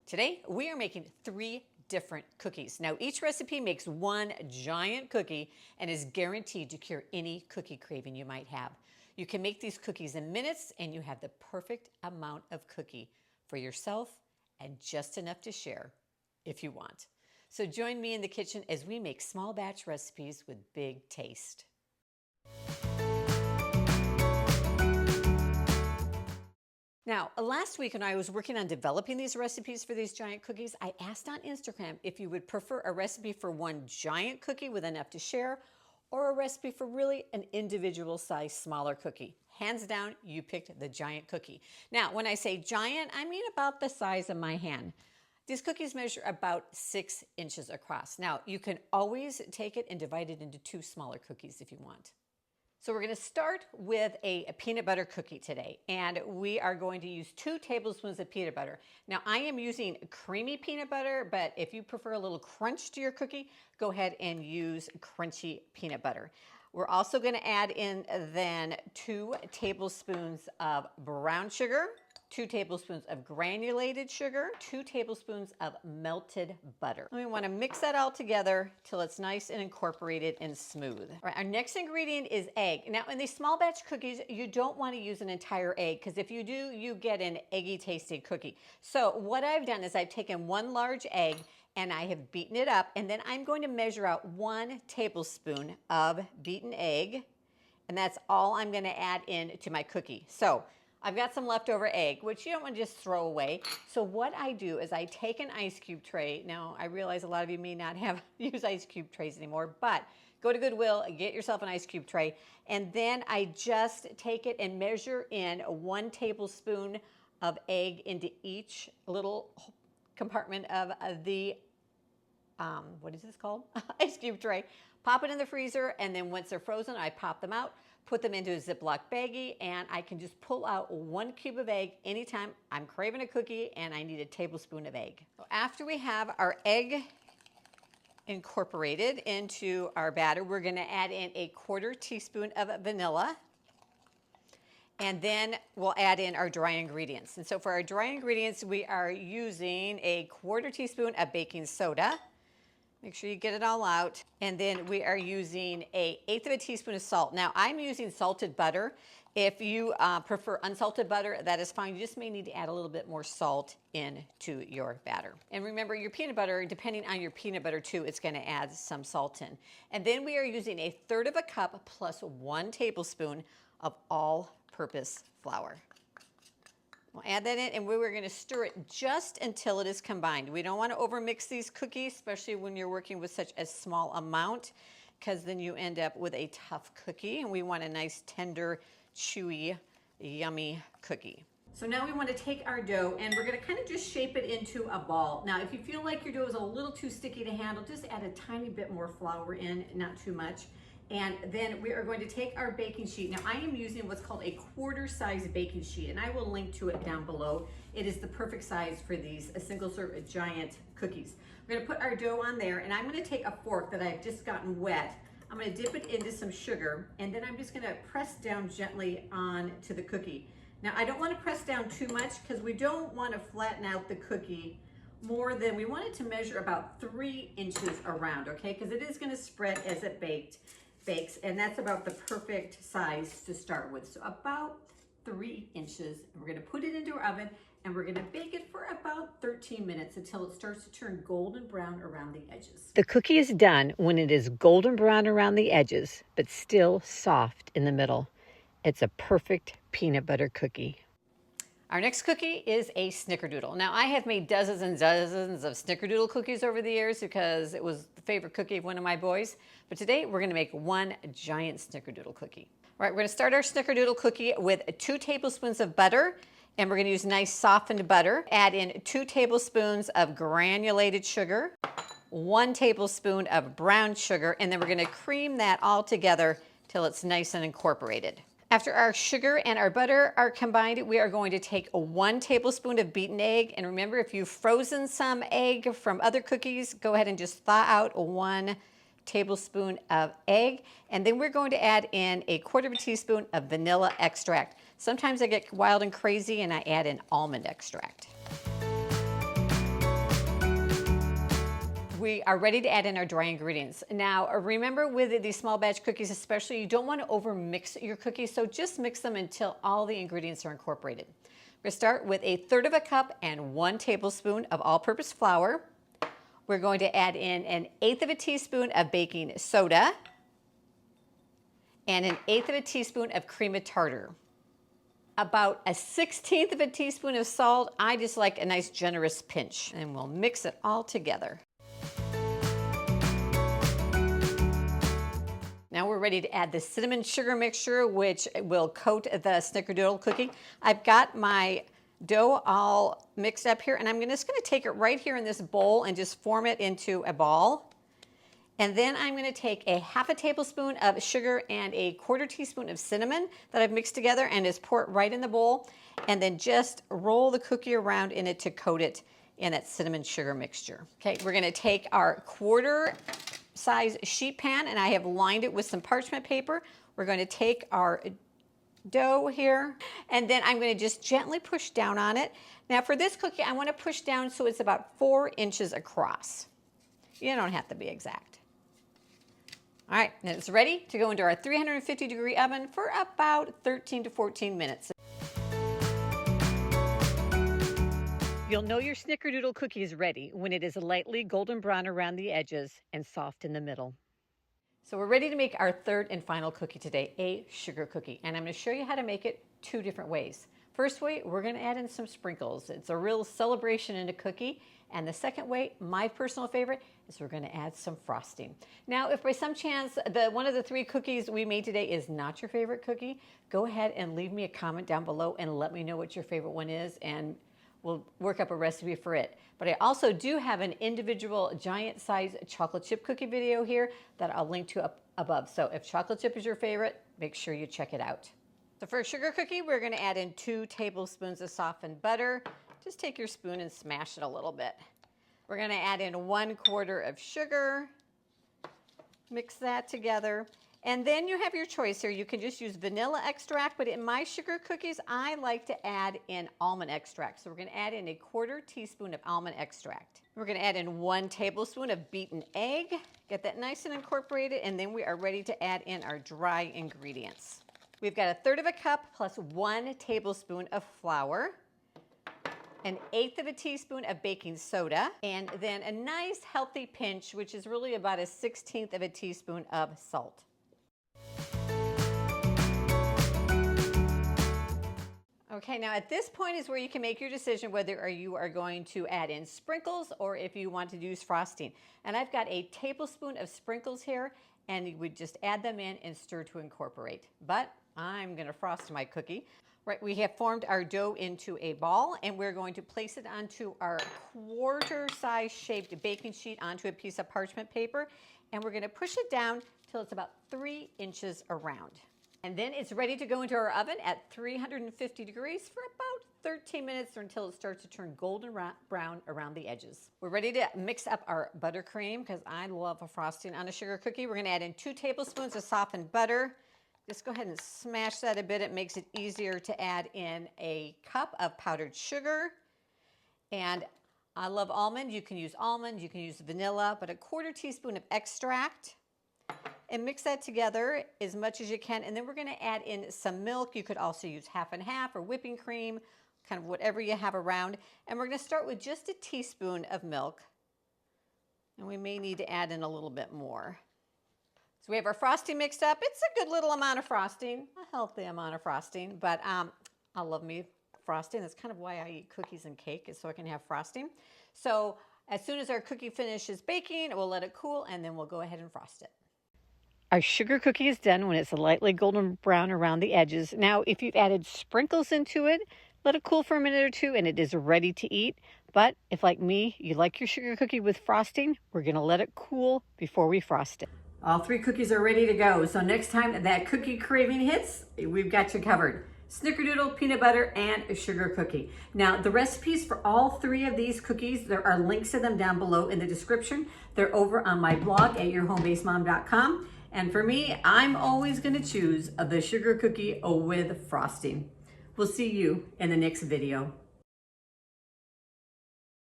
Today, we are making 3 different cookies. Now, each recipe makes one giant cookie and is guaranteed to cure any cookie craving you might have. You can make these cookies in minutes and you have the perfect amount of cookie for yourself and just enough to share if you want. So join me in the kitchen as we make small batch recipes with big taste. Now, last week when I was working on developing these recipes for these giant cookies, I asked on Instagram if you would prefer a recipe for one giant cookie with enough to share or a recipe for really an individual size smaller cookie. Hands down, you picked the giant cookie. Now, when I say giant, I mean about the size of my hand. These cookies measure about 6 inches across. Now, you can always take it and divide it into 2 smaller cookies if you want. So we're going to start with a peanut butter cookie today, and we are going to use 2 tablespoons of peanut butter. Now, I am using creamy peanut butter, but if you prefer a little crunch to your cookie, go ahead and use crunchy peanut butter. We're also going to add in then 2 tablespoons of brown sugar, 2 tablespoons of granulated sugar, 2 tablespoons of melted butter. We want to mix that all together till it's nice and incorporated and smooth. All right, our next ingredient is egg. Now, in these small batch cookies, you don't want to use an entire egg because if you do, you get an eggy tasting cookie. So what I've done is I've taken 1 large egg and I have beaten it up, and then I'm going to measure out 1 tablespoon of beaten egg, and that's all I'm going to add in to my cookie. So I've got some leftover egg, which you don't want to just throw away. So what I do is I take an ice cube tray. Now, I realize a lot of you may not use ice cube trays anymore, but go to Goodwill, get yourself an ice cube tray, and then I just take it and measure in 1 tablespoon of egg into each little compartment of the, what is this called? Ice cube tray. Pop it in the freezer, and then once they're frozen, I pop them out, put them into a Ziploc baggie, and I can just pull out 1 cube of egg anytime I'm craving a cookie and I need a tablespoon of egg. So after we have our egg incorporated into our batter, we're going to add in a 1/4 teaspoon of vanilla, and then we'll add in our dry ingredients. And so for our dry ingredients, we are using a 1/4 teaspoon of baking soda. Make sure you get it all out. And then we are using a 1/8 of a teaspoon of salt. Now, I'm using salted butter. If you prefer unsalted butter, that is fine. You just may need to add a little bit more salt into your batter. And remember, your peanut butter, depending on your peanut butter too, it's going to add some salt in. And then we are using 1/3 of a cup plus 1 tablespoon of all-purpose flour. We'll add that in, and we're going to stir it just until it is combined. We don't want to overmix these cookies, especially when you're working with such a small amount, because then you end up with a tough cookie, and we want a nice, tender, chewy, yummy cookie. So now we want to take our dough, and we're going to kind of just shape it into a ball. Now, if you feel like your dough is a little too sticky to handle, just add a tiny bit more flour in, not too much. And then we are going to take our baking sheet. Now, I am using what's called a 1/4 size baking sheet, and I will link to it down below. It is the perfect size for these single serve giant cookies. We're going to put our dough on there, and I'm going to take a fork that I've just gotten wet. I'm going to dip it into some sugar, and then I'm just going to press down gently onto the cookie. Now, I don't want to press down too much because we don't want to flatten out the cookie more than we want it to measure about 3 inches around, okay? Because it is going to spread as it bakes, and that's about the perfect size to start with. So about 3 inches. And we're going to put it into our oven, and we're going to bake it for about 13 minutes until it starts to turn golden brown around the edges. The cookie is done when it is golden brown around the edges, but still soft in the middle. It's a perfect peanut butter cookie. Our next cookie is a Snickerdoodle. Now, I have made dozens and dozens of Snickerdoodle cookies over the years because it was the favorite cookie of one of my boys. But today, we're going to make 1 giant Snickerdoodle cookie. All right, we're going to start our Snickerdoodle cookie with 2 tablespoons of butter, and we're going to use nice softened butter. Add in 2 tablespoons of granulated sugar, 1 tablespoon of brown sugar, and then we're going to cream that all together till it's nice and incorporated. After our sugar and our butter are combined, we are going to take 1 tablespoon of beaten egg. And remember, if you've frozen some egg from other cookies, go ahead and just thaw out 1 tablespoon of egg. And then we're going to add in a 1/4 teaspoon of vanilla extract. Sometimes I get wild and crazy and I add in almond extract. we are ready to add in our dry ingredients. Now, remember with these small batch cookies especially, you don't want to over mix your cookies, so just mix them until all the ingredients are incorporated. We're going to start with 1/3 of a cup and 1 tablespoon of all-purpose flour. We're going to add in 1/8 of a teaspoon of baking soda and 1/8 of a teaspoon of cream of tartar. About 1/16 of a teaspoon of salt. I just like a nice generous pinch, and we'll mix it all together. Now we're ready to add the cinnamon sugar mixture, which will coat the Snickerdoodle cookie. I've got my dough all mixed up here, and I'm just going to take it right here in this bowl and just form it into a ball. And then I'm going to take 1/2 tablespoon of sugar and 1/4 teaspoon of cinnamon that I've mixed together and just pour it right in the bowl, and then just roll the cookie around in it to coat it in that cinnamon sugar mixture. Okay, we're going to take our 1/4 size sheet pan, and I have lined it with some parchment paper. We're going to take our dough here, and then I'm going to just gently push down on it. Now for this cookie, I want to push down so it's about 4 inches across. You don't have to be exact. All right, and it's ready to go into our 350-degree oven for about 13 to 14 minutes. You'll know your Snickerdoodle cookie is ready when it is lightly golden brown around the edges and soft in the middle. So we're ready to make our third and final cookie today, a sugar cookie. And I'm going to show you how to make it 2 different ways. First way, we're going to add in some sprinkles. It's a real celebration in a cookie. And the second way, my personal favorite, is we're going to add some frosting. Now, if by some chance one of the 3 cookies we made today is not your favorite cookie, go ahead and leave me a comment down below and let me know what your favorite one is, and we'll work up a recipe for it. But I also do have an individual giant size chocolate chip cookie video here that I'll link to up above. So if chocolate chip is your favorite, make sure you check it out. So for a sugar cookie, we're going to add in 2 tablespoons of softened butter. Just take your spoon and smash it a little bit. We're going to add in 1/4 of sugar. Mix that together. And then you have your choice here. You can just use vanilla extract, but in my sugar cookies, I like to add in almond extract. So we're going to add in 1/4 teaspoon of almond extract. We're going to add in 1 tablespoon of beaten egg. Get that nice and incorporated, and then we are ready to add in our dry ingredients. We've got 1/3 of a cup plus 1 tablespoon of flour, 1/8 of a teaspoon of baking soda, and then a nice healthy pinch, which is really about 1/16 of a teaspoon of salt. Okay, now at this point is where you can make your decision whether you are going to add in sprinkles or if you want to use frosting. And I've got 1 tablespoon of sprinkles here, and you would just add them in and stir to incorporate. But I'm going to frost my cookie. Right, we have formed our dough into a ball, and we're going to place it onto our 1/4 size shaped baking sheet onto a piece of parchment paper, and we're going to push it down till it's about 3 inches around. And then it's ready to go into our oven at 350 degrees for about 13 minutes or until it starts to turn golden brown around the edges. We're ready to mix up our buttercream because I love a frosting on a sugar cookie. We're going to add in 2 tablespoons of softened butter. Just go ahead and smash that a bit. It makes it easier to add in 1 cup of powdered sugar. And I love almond. You can use almond, you can use vanilla, but 1/4 teaspoon of extract. And mix that together as much as you can. And then we're going to add in some milk. You could also use 1/2 and 1/2 or whipping cream, kind of whatever you have around. And we're going to start with just 1 teaspoon of milk. And we may need to add in a little bit more. So we have our frosting mixed up. It's a good little amount of frosting, a healthy amount of frosting, but I love me frosting. That's kind of why I eat cookies and cake, is so I can have frosting. So as soon as our cookie finishes baking, we'll let it cool, and then we'll go ahead and frost it. Our sugar cookie is done when it's lightly golden brown around the edges. Now, if you've added sprinkles into it, let it cool for a minute or 2, and it is ready to eat. But if, like me, you like your sugar cookie with frosting, we're going to let it cool before we frost it. All 3 cookies are ready to go. So next time that cookie craving hits, we've got you covered. Snickerdoodle, peanut butter, and a sugar cookie. Now, the recipes for all 3 of these cookies, there are links to them down below in the description. They're over on my blog at yourhomebasedmom.com. And for me, I'm always going to choose the sugar cookie with frosting. We'll see you in the next video.